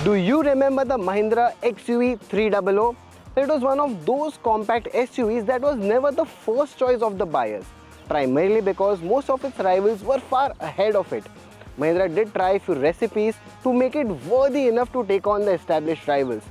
Do you remember the Mahindra XUV 3XO? It was one of those compact SUVs that was never the first choice of the buyers, primarily because most of its rivals were far ahead of it. Mahindra did try a few recipes to make it worthy enough to take on the established rivals.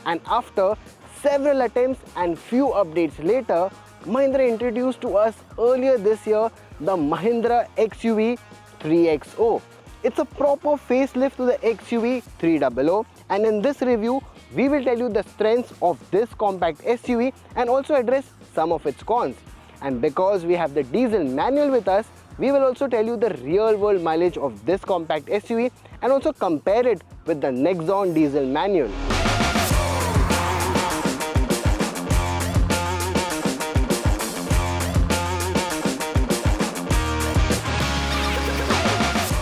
And after several attempts and few updates later, Mahindra introduced to us earlier this year the Mahindra XUV 3XO. It's a proper facelift to the XUV 3XO, and in this review, we will tell you the strengths of this compact SUV and also address some of its cons. And because we have the diesel manual with us, we will also tell you the real world mileage of this compact SUV and also compare it with the Nexon diesel manual.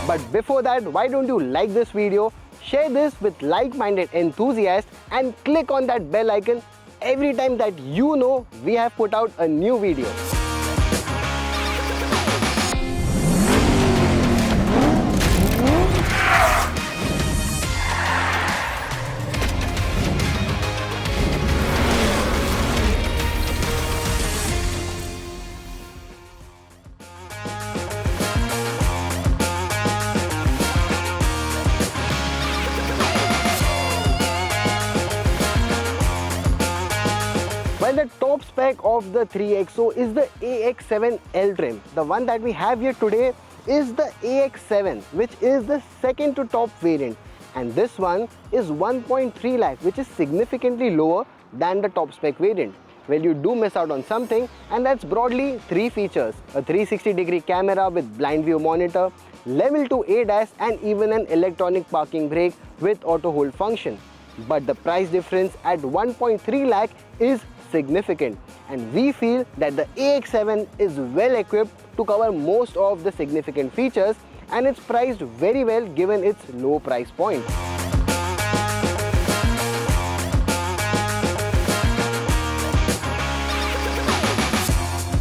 But before that, why don't you like this video, share this with like-minded enthusiasts and click on that bell icon every time that you know we have put out a new video. While the top spec of the 3XO is the AX7L trim, the one that we have here today is the AX7, which is the second to top variant, and this one is 1.3 lakh, which is significantly lower than the top spec variant. Well, you do miss out on something, and that's broadly three features: a 360-degree camera with blind view monitor, level 2 ADAS, and even an electronic parking brake with auto hold function. But the price difference at 1.3 lakh is significant, and we feel that the AX7 is well equipped to cover most of the significant features, and it's priced very well given its low price point.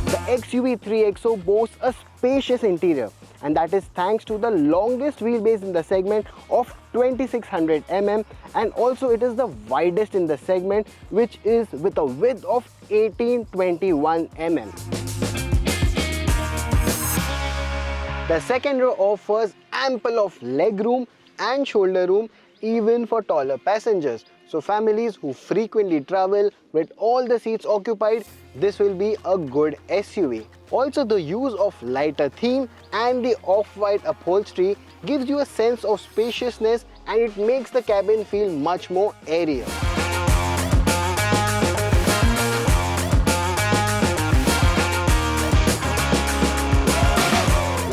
The XUV 3XO boasts a spacious interior, and that is thanks to the longest wheelbase in the segment of 2600 mm, and also it is the widest in the segment, which is with a width of 1821 mm. The second row offers ample of leg room and shoulder room even for taller passengers. So families who frequently travel with all the seats occupied, this will be a good SUV. Also, the use of lighter theme and the off-white upholstery gives you a sense of spaciousness, and it makes the cabin feel much more airier.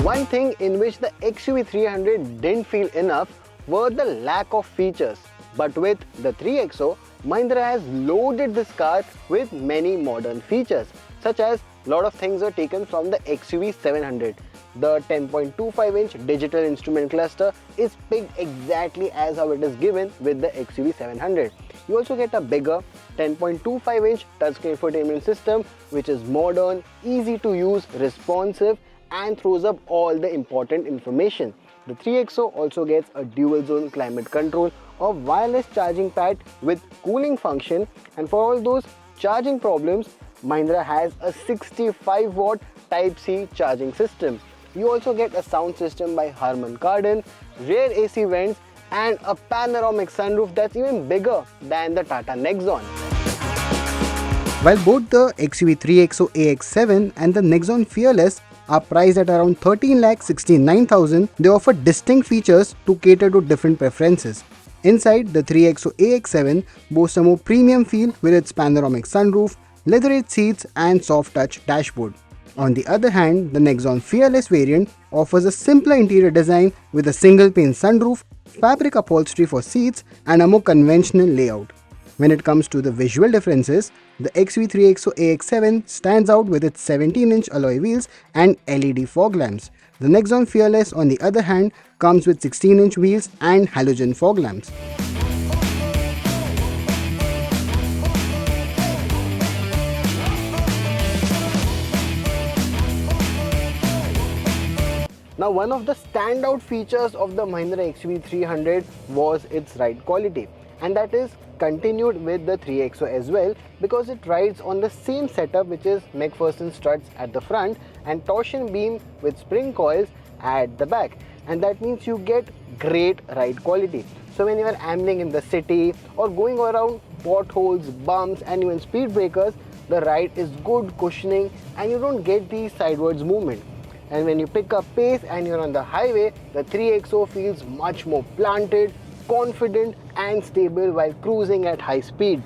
One thing in which the XUV 300 didn't feel enough were the lack of features. But with the 3XO, Mahindra has loaded this car with many modern features, such as a lot of things are taken from the XUV 700. The 10.25-inch digital instrument cluster is picked exactly as how it is given with the XUV 700. You also get a bigger 10.25-inch touchscreen infotainment system, which is modern, easy to use, responsive, and throws up all the important information. The 3XO also gets a dual zone climate control, a wireless charging pad with cooling function, and for all those charging problems, Mahindra has a 65 watt Type-C charging system. You also get a sound system by Harman Kardon, rear AC vents, and a panoramic sunroof that's even bigger than the Tata Nexon. While both the XUV 3XO AX7 and the Nexon Fearless are priced at around 13,69,000, they offer distinct features to cater to different preferences. Inside, the 3XO AX7 boasts a more premium feel with its panoramic sunroof, leather-edged seats, and soft-touch dashboard. On the other hand, the Nexon Fearless variant offers a simpler interior design with a single-pane sunroof, fabric upholstery for seats, and a more conventional layout. When it comes to the visual differences, the XUV 3XO AX7 stands out with its 17-inch alloy wheels and LED fog lamps. The Nexon Fearless, on the other hand, comes with 16-inch wheels and halogen fog lamps. Now, one of the standout features of the Mahindra XUV 300 was its ride quality, and that is continued with the 3XO as well, because it rides on the same setup, which is McPherson struts at the front and torsion beam with spring coils at the back, and that means you get great ride quality. So when you are ambling in the city or going around potholes, bumps and even speed breakers, the ride is good cushioning and you don't get the sidewards movement. And when you pick up pace and you're on the highway, the 3XO feels much more planted, confident and stable while cruising at high speeds.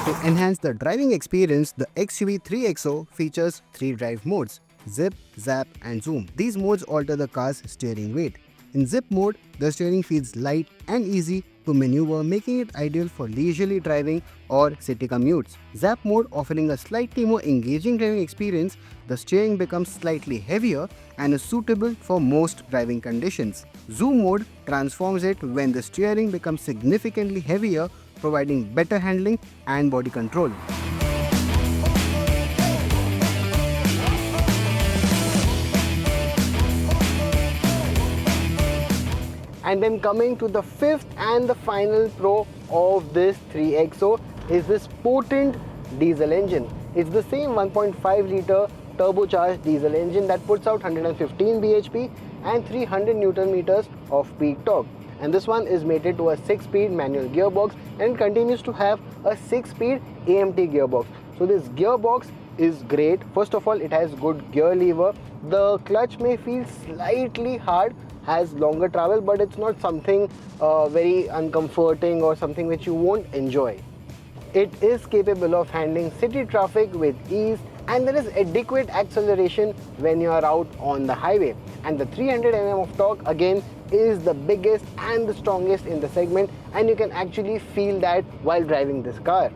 To enhance the driving experience, the XUV 3XO features 3 drive modes: Zip, Zap and Zoom. These modes alter the car's steering weight. In Zip mode, the steering feels light and easy to maneuver, making it ideal for leisurely driving or city commutes. Zap mode, offering a slightly more engaging driving experience, the steering becomes slightly heavier and is suitable for most driving conditions. Zoom mode transforms it when the steering becomes significantly heavier, providing better handling and body control. And then coming to the fifth and the final pro of this 3XO is this potent diesel engine. It's the same 1.5 litre turbocharged diesel engine that puts out 115 bhp and 300 Newton meters of peak torque. And this one is mated to a 6-speed manual gearbox and continues to have a 6-speed AMT gearbox. So this gearbox is great. First of all, it has good gear lever. The clutch may feel slightly hard, has longer travel, but it's not something very uncomforting or something which you won't enjoy. It is capable of handling city traffic with ease, and there is adequate acceleration when you are out on the highway. And the 300 Nm of torque again is the biggest and the strongest in the segment, and you can actually feel that while driving this car.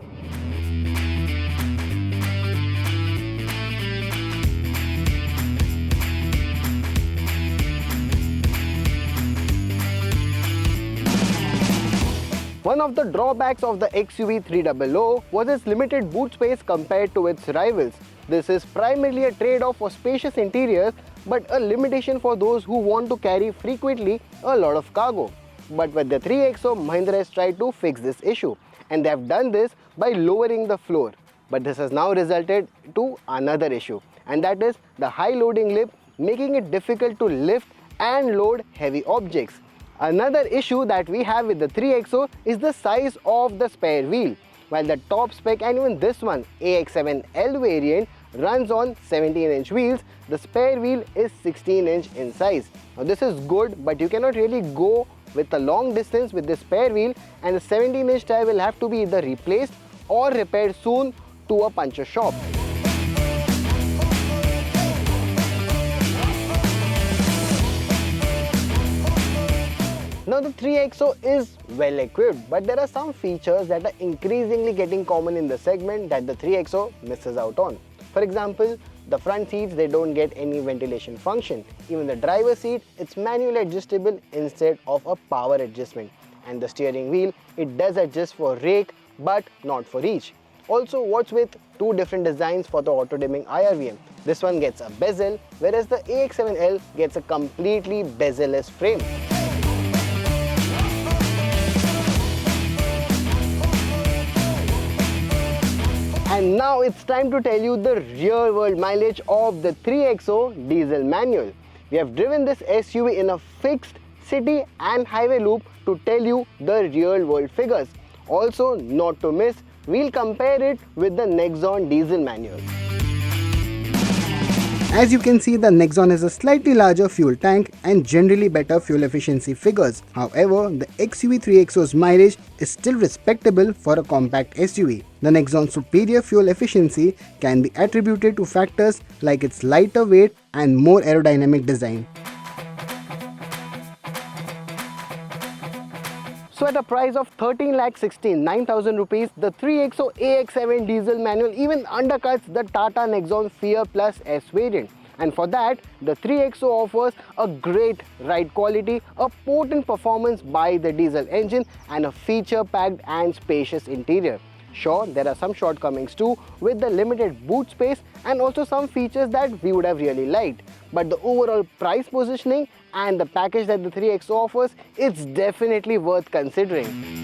One of the drawbacks of the XUV 300 was its limited boot space compared to its rivals. This is primarily a trade-off for spacious interiors, but a limitation for those who want to carry frequently a lot of cargo. But with the 3XO, Mahindra has tried to fix this issue, and they have done this by lowering the floor. But this has now resulted to another issue, and that is the high loading lip, making it difficult to lift and load heavy objects. Another issue that we have with the 3XO is the size of the spare wheel. While the top spec and even this one, AX7L variant, runs on 17-inch wheels, the spare wheel is 16-inch in size. Now this is good, but you cannot really go with a long distance with this spare wheel, and the 17-inch tire will have to be either replaced or repaired soon to a puncture shop. Now the 3XO is well equipped, but there are some features that are increasingly getting common in the segment that the 3XO misses out on. For example, the front seats, they don't get any ventilation function. Even the driver's seat, it's manually adjustable instead of a power adjustment. And the steering wheel, it does adjust for rake but not for reach. Also, what's with two different designs for the auto dimming IRVM? This one gets a bezel, whereas the AX7L gets a completely bezel-less frame. And now it's time to tell you the real world mileage of the 3XO diesel manual. We have driven this SUV in a fixed city and highway loop to tell you the real world figures. Also, not to miss, we'll compare it with the Nexon diesel manual. As you can see, the Nexon has a slightly larger fuel tank and generally better fuel efficiency figures. However, the XUV 3XO's mileage is still respectable for a compact SUV. The Nexon's superior fuel efficiency can be attributed to factors like its lighter weight and more aerodynamic design. So at a price of 13,69,000 rupees, the 3XO AX7 diesel manual even undercuts the Tata Nexon Fear Plus S variant. And for that, the 3XO offers a great ride quality, a potent performance by the diesel engine, and a feature-packed and spacious interior. Sure, there are some shortcomings too with the limited boot space and also some features that we would have really liked. but the overall price positioning and the package that the 3XO offers, it's definitely worth considering.